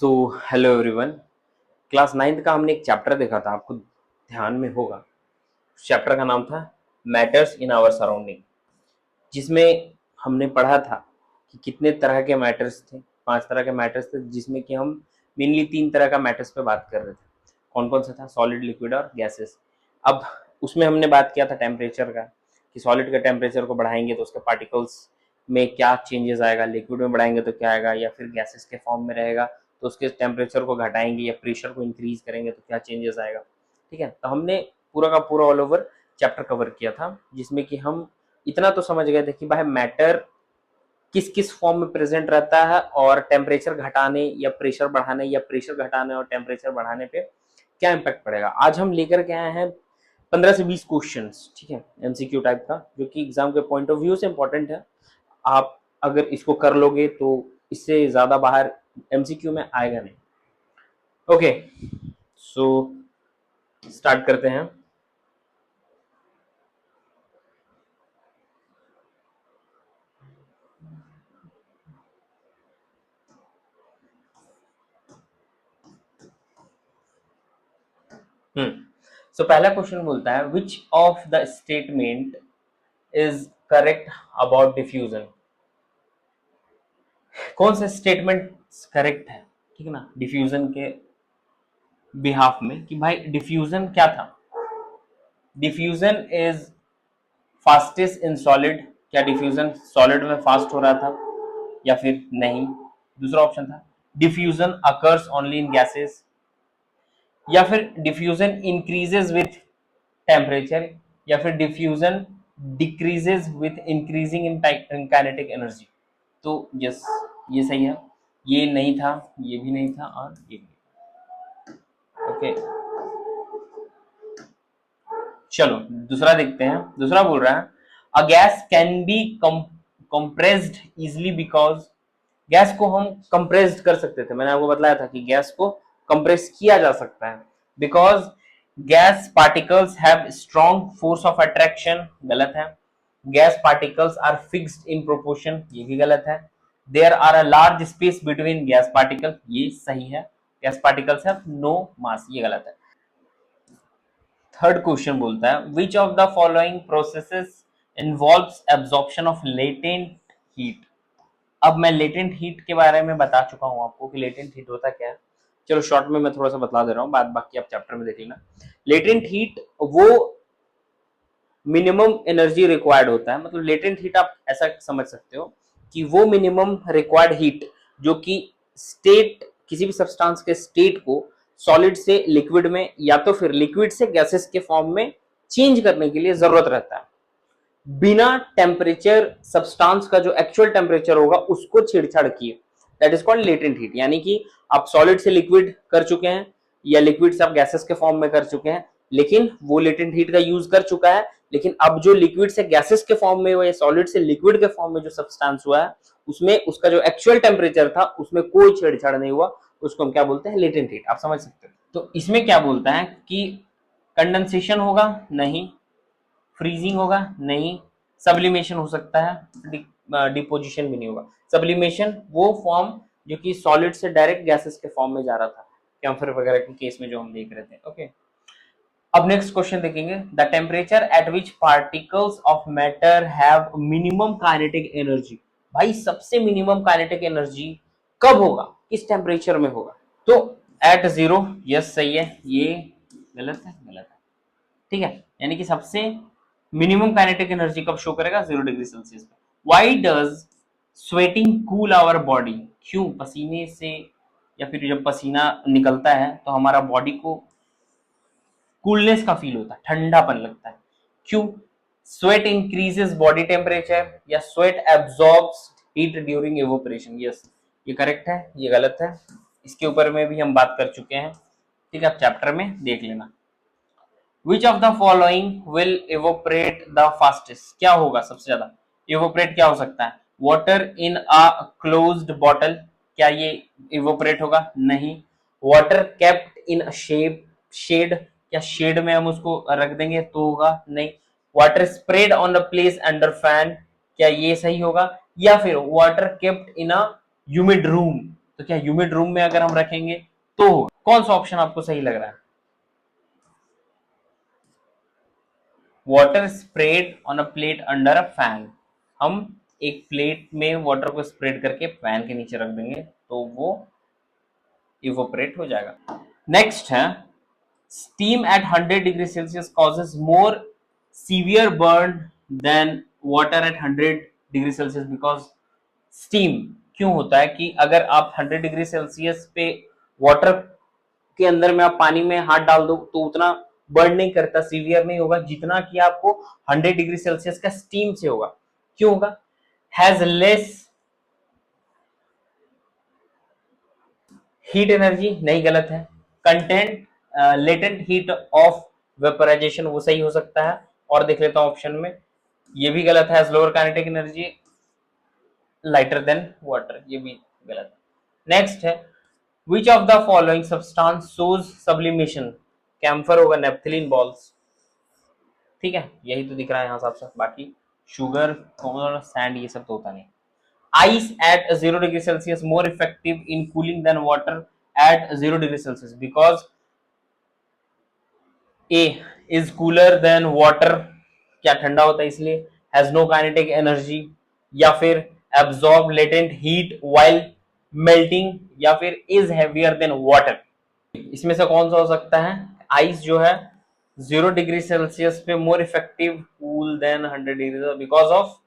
So hello everyone. Class 9th का हमने एक चैप्टर देखा था, आपको ध्यान में होगा। चैप्टर का नाम था मैटर्स इन आवर सराउंडिंग, जिसमें हमने पढ़ा था कि कितने तरह के मैटर्स थे। 5 तरह के मैटर्स थे, जिसमें कि हम मेनली 3 तरह का मैटर्स पे बात कर रहे थे। कौन कौन सा था? सॉलिड, लिक्विड और गैसेस। अब उसमें हमने बात किया था टेम्परेचर का, कि सॉलिड के टेम्परेचर को बढ़ाएंगे तो उसके पार्टिकल्स में क्या चेंजेस आएगा, लिक्विड में बढ़ाएंगे तो क्या आएगा, या फिर गैसेस के फॉर्म में रहेगा तो उसके टेम्परेचर को घटाएंगे या प्रेशर को इंक्रीज करेंगे तो क्या चेंजेस आएगा। ठीक है, तो हमने पूरा का पूरा ऑल ओवर चैप्टर कवर किया था, जिसमें कि हम इतना तो समझ गए थे कि भाई मैटर किस किस फॉर्म में प्रेजेंट रहता है और टेम्परेचर घटाने या प्रेशर बढ़ाने या प्रेशर घटाने और टेम्परेचर बढ़ाने पे क्या इम्पैक्ट पड़ेगा। आज हम लेकर के आए हैं 15 से 20 क्वेश्चंस, ठीक है, एमसीक्यू टाइप का, जो कि एग्जाम के पॉइंट ऑफ व्यू से इंपॉर्टेंट है। आप अगर इसको कर लोगे तो इससे ज्यादा बाहर एमसीक्यू में आएगा नहीं। ओके, सो स्टार्ट करते हैं। सो पहला क्वेश्चन बोलता है which of the statement is correct about diffusion. कौन सा स्टेटमेंट करेक्ट है, ठीक है ना, डिफ्यूजन के बिहाफ में, कि भाई डिफ्यूजन क्या था। Diffusion is fastest in solid. क्या डिफ्यूजन सॉलिड में फास्ट हो रहा था या फिर नहीं? दूसरा ऑप्शन था diffusion occurs only in gases, या फिर डिफ्यूजन इंक्रीजेस विथ टेम्परेचर, या फिर diffusion decreases with increasing in kinetic energy. तो यस, ये सही है। ये नहीं था, ये भी नहीं था, और ये भी। ओके, चलो दूसरा देखते हैं। दूसरा बोल रहा है a gas can be compressed easily because. Gas को हम कंप्रेस्ड कर सकते थे, मैंने आपको बताया था कि गैस को कंप्रेस किया जा सकता है because gas particles have strong force of attraction. गलत है। Gas particles are fixed in proportion, ये भी गलत है। There are a large space between gas particle, ये सही है। Gas particles have no mass, ये गलत है। थर्ड क्वेश्चन बोलता है which of the following processes involves absorption of latent heat. अब मैं लेटेंट हीट के बारे में बता चुका हूं आपको कि लेटेंट हीट होता क्या है। चलो शॉर्ट में मैं थोड़ा सा बता दे रहा हूँ, बाकी आप चैप्टर में देख लेना। लेटेंट हीट वो मिनिमम एनर्जी रिक्वायर्ड होता है, मतलब लेटेंट हीट आप ऐसा समझ सकते हो कि वो मिनिमम रिक्वायर्ड हीट जो कि स्टेट, किसी भी सब्सटेंस के स्टेट को सॉलिड से लिक्विड में या तो फिर लिक्विड से गैसेस के फॉर्म में चेंज करने के लिए जरूरत रहता है, बिना टेम्परेचर सब्सटेंस का जो एक्चुअल टेम्परेचर होगा उसको छेड़छाड़ किए, that is called latent heat. यानी कि आप सॉलिड से लिक्विड कर चुके हैं या लिक्विड से आप गैसेस के फॉर्म में कर चुके हैं, लेकिन वो लेटेंट हीट का यूज कर चुका है, लेकिन अब जो लिक्विड से गैसेस के फॉर्म में हुआ या सॉलिड से लिक्विड के फॉर्म में जो सब्सटेंस हुआ है उसमें उसका जो एक्चुअल टेम्परेचर था उसमें कोई छेड़छाड़ नहीं हुआ, उसको हम क्या बोलते हैं? Latent heat. आप समझ सकते हो। तो इसमें क्या बोलता है कि कंडेंसेशन होगा? नहीं। फ्रीजिंग होगा? नहीं। सब्लिमेशन हो सकता है, डिपोजिशन भी नहीं होगा। सब्लिमेशन वो फॉर्म जो कि सॉलिड से डायरेक्ट गैसेस के फॉर्म में जा रहा था, कैम्फर वगैरह के केस में जो हम देख रहे थे। ओके, अब नेक्स्ट क्वेश्चन देखेंगे। The temperature at which particles of matter have minimum kinetic energy. भाई सबसे मिनिमम काइनेटिक एनर्जी कब होगा, किस टेम्परेचर में होगा? तो एट जीरो, यस सही है। ये गलत है, गलत है। ठीक है, यानी कि सबसे मिनिमम काइनेटिक एनर्जी कब शो करेगा? 0 डिग्री सेल्सियस पे। Why does sweating cool our body. क्यों पसीने से या फिर जब पसीना निकलता है तो हमारा बॉडी को कूलनेस का फील होता है, ठंडापन लगता है। क्यों? स्वेट इंक्रीजेस बॉडी टेम्परेचर, या sweat absorbs heat during evaporation. Yes, ये करेक्ट है, ये गलत है। इसके ऊपर में भी हम बात कर चुके हैं, ठीक है, आप चैप्टर में देख लेना। Which of the following will evaporate the fastest? क्या होगा सबसे ज्यादा evaporate? क्या हो सकता है? Water in a closed bottle, क्या ये evaporate होगा? नहीं। Water kept in a shade, क्या शेड में हम उसको रख देंगे तो होगा? नहीं। Water sprayed on a place under fan, क्या ये सही होगा? या फिर water kept in a humid room, तो क्या ह्यूमिड रूम में अगर हम रखेंगे तो होगा? कौन सा ऑप्शन आपको सही लग रहा है? Water spread on a plate under a fan, हम एक प्लेट में वाटर को स्प्रेड करके फैन के नीचे रख देंगे तो वो इवोपरेट हो जाएगा। नेक्स्ट है steam at 100 degree Celsius causes more severe burn than water at 100 degree Celsius because steam क्यों होता है कि अगर आप 100 डिग्री सेल्सियस पे वाटर के अंदर में आप पानी में हाथ डाल दो तो उतना बर्न नहीं करता, सीवियर नहीं होगा जितना कि आपको 100 डिग्री सेल्सियस का स्टीम से होगा। क्यों होगा? हैज लेस हीट एनर्जी, नहीं गलत है। Content latent heat of vaporization, वो सही हो सकता है। और देख लेता हूं ऑप्शन में, ये भी गलत है। Lower kinetic energy lighter than water, ये भी गलत है। नेक्स्ट है which of the following substance shows sublimation? Camphor होगा, नेप्थलीन बॉल्स, ठीक है, यही तो दिख रहा है यहाँ साफ साफ। बाकी शुगर और सैंड ये सब तो होता नहीं। Ice at 0 degree Celsius more effective in cooling than water at 0 degree Celsius because A is cooler than water, क्या ठंडा होता है इसलिए, has no kinetic energy, या फिर absorb latent heat while melting, या फिर is heavier than water। इसमें से कौन सा हो सकता है? आइस जो है 0 डिग्री सेल्सियस पे more effective cool than 100 degree because of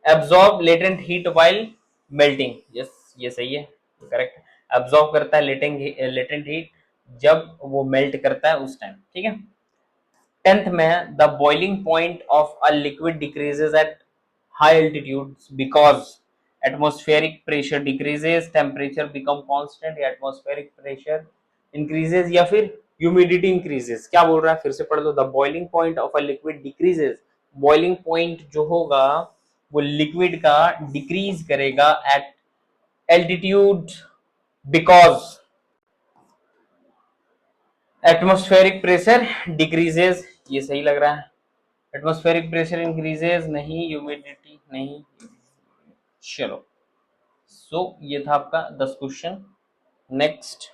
absorb latent heat while melting. Yes, ये सही है, करेक्ट। एब्जॉर्ब करता है लेटेंट हीट जब वो मेल्ट करता है उस टाइम, ठीक है। 10th में the boiling point of a liquid decreases at high altitudes because atmospheric pressure decreases, temperature become constant, या एटमॉस्फेरिक प्रेशर इंक्रीजेस, या फिर ह्यूमिडिटी इंक्रीजेस। क्या बोल रहा है, फिर से पढ़ लो। The boiling point of a liquid decreases, boiling point जो होगा वो लिक्विड का डिक्रीज करेगा at altitude because atmospheric pressure decreases, ये सही लग रहा है। एटमॉस्फेरिक प्रेशर इंक्रीजेस नहीं, ह्यूमिडिटी नहीं। चलो, सो ये था आपका 10 क्वेश्चन। नेक्स्ट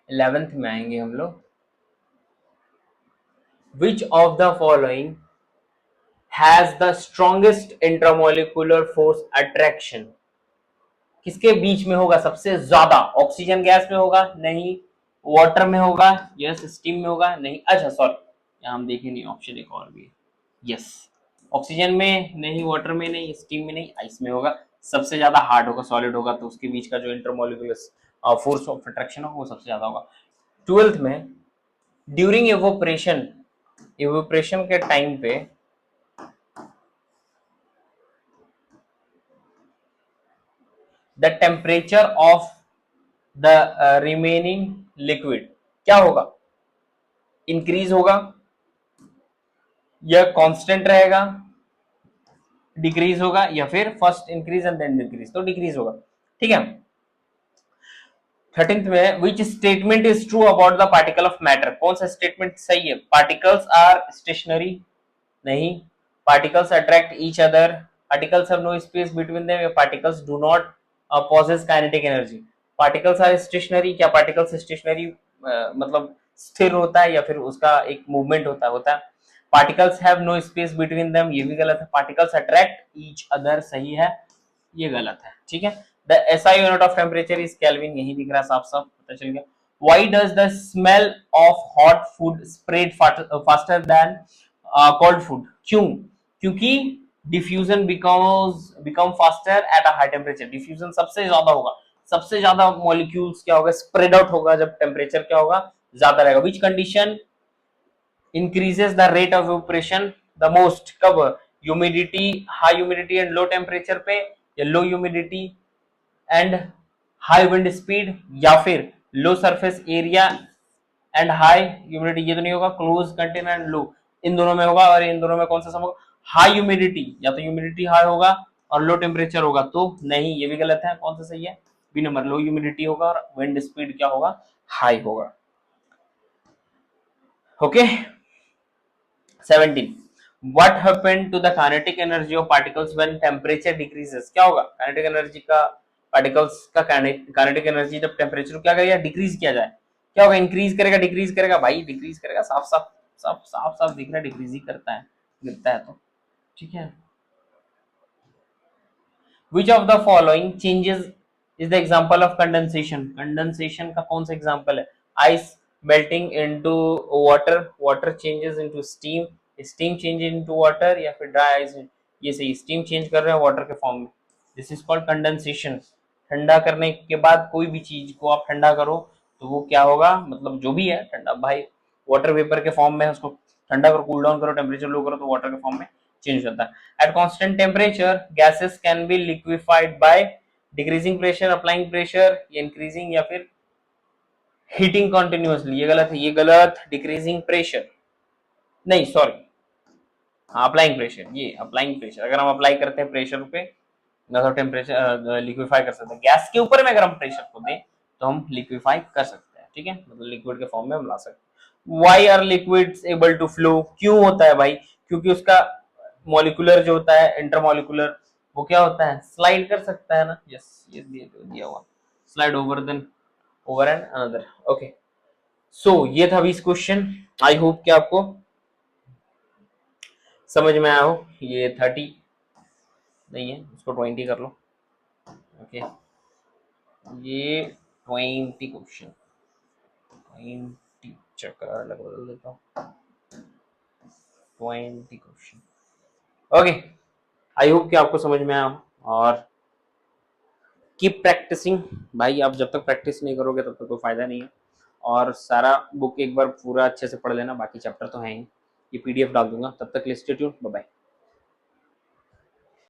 11th में आएंगे हम लोग। विच of the following has the strongest intramolecular force attraction? किसके बीच में होगा सबसे ज्यादा? ऑक्सीजन गैस में होगा? नहीं। वाटर में होगा? यस। स्टीम में होगा? नहीं। अच्छा सॉरी, यहाँ हम देखें नहीं, ऑप्शन एक और भी है। यस, ऑक्सीजन में नहीं, वाटर में नहीं, स्टीम में नहीं, आइस में होगा। सबसे ज्यादा हार्ड होगा, सॉलिड होगा, तो उसके बीच का जो इंटरमोलिकुलर फोर्स ऑफ अट्रैक्शन होगा वो सबसे ज्यादा होगा। 12th में ड्यूरिंग एवोपरेशन, एवोपरेशन के टाइम पे the temperature of the remaining liquid क्या होगा? इंक्रीज होगा या कांस्टेंट रहेगा? डिक्रीज होगा या फिर first increase and then decrease? तो डिक्रीज होगा, ठीक है। 13th में which statement is true about the particle of matter? कौन सा स्टेटमेंट सही है? पार्टिकल्स आर स्टेशनरी, नहीं। Particles attract each other, particles have no space between them, या particles do not possess kinetic energy। Particles are stationary, क्या particles stationary मतलब स्थिर होता है या फिर उसका एक मूवमेंट होता है। Particles have no space between them, ये भी गलत है। पार्टिकल्स अट्रैक्ट ईच अदर, सही है, ये गलत है, ठीक है। The SI unit of temperature is kelvin, यही दिख रहा है, साफ साफ पता चल गया। Why does the smell of hot food spread faster than cold food? क्यों? क्योंकि diffusion become faster at a high temperature. Diffusion सबसे ज्यादा होगा, सबसे ज्यादा मॉलिक्यूल्स क्या होगा, स्प्रेड आउट होगा जब टेम्परेचर क्या होगा, ज्यादा रहेगा। Which condition increases the rate of evaporation the most? कब? Humidity, high humidity and low temperature पे, या low humidity and high wind speed, या फिर low surface area and high humidity? ये तो नहीं होगा। क्लोज कंटेनर एंड लो, इन दोनों में होगा। और इन दोनों में कौन सा सम होगा? हाई ह्यूमिडिटी, या तो ह्यूमिडिटी हाई होगा और लो टेम्परेचर होगा, तो नहीं, ये भी गलत है। कौन सा सही है? बी नंबर, लो ह्यूमिडिटी होगा और विंड स्पीड क्या होगा, हाई होगा। Okay. 17 What happened to the kinetic energy of particles when temperature decreases? क्या होगा kinetic energy का particles का kinetic energy जब temperature क्या करेगा डिक्रीज किया जाए, क्या होगा इंक्रीज करेगा डिक्रीज करेगा? भाई डिक्रीज करेगा, साफ साफ साफ साफ दिख रहा है डिक्रीज ही करता है, गिरता है तो ठीक है। Which of the following changes is the example of condensation? Condensation का कौन सा example है? Ice melting into water, water changes into steam, steam changes into water, या फिर dry ice? ये सही, steam change कर रहे हैं water के form में, this is called condensation। ठंडा करने के बाद कोई भी चीज को आप ठंडा करो तो वो क्या होगा, मतलब जो भी है ठंडा भाई वाटर वेपर के फॉर्म में, उसको ठंडा करो, कूल डाउन करो, टेम्परेचर लो करो तो वाटर के फॉर्म में चेंज होता है। At constant temperature gases can be liquefied by decreasing pressure, applying pressure, increasing या फिर हीटिंग कंटिन्यूअसली। ये गलत है, ये गलत, डिक्रीजिंग प्रेशर नहीं, सॉरी, अप्लाइंग प्रेशर, ये अप्लाइंग प्रेशर, अगर हम अप्लाई करते हैं प्रेशर पे तो टेम्परेचर लिक्विफाई कर सकते हैं, गैस के ऊपर में अगर हम प्रेशर को दें तो हम लिक्विफाई कर सकते हैं, ठीक है, मतलब लिक्विड के फॉर्म में हम ला सकते हैं। Why are liquids able to flow? क्यों होता है भाई? क्योंकि उसका मॉलिक्यूलर जो होता है इंटरमॉलिक्यूलर, वो क्या होता है, स्लाइड कर सकता है ना। यस, ये दिया हुआ, slide over then over and another. Okay, so ये था 20 क्वेश्चन। आई होप कि आपको समझ में आया हो। ये 30 नहीं है, इसको 20 कर लो। ओके, ये 20 क्वेश्चन, 20 चक्कर अलग बदल देता हूँ, 20 क्वेश्चन। ओके, आई होप कि आपको समझ में आया हो। और कीप प्रैक्टिसिंग भाई, आप जब तक प्रैक्टिस नहीं करोगे तब तक कोई फायदा नहीं है। और सारा बुक एक बार पूरा अच्छे से पढ़ लेना, बाकी चैप्टर तो हैं ही, ये पीडीएफ डाल दूंगा, तब तक स्टे ट्यून्ड, बाय बाय।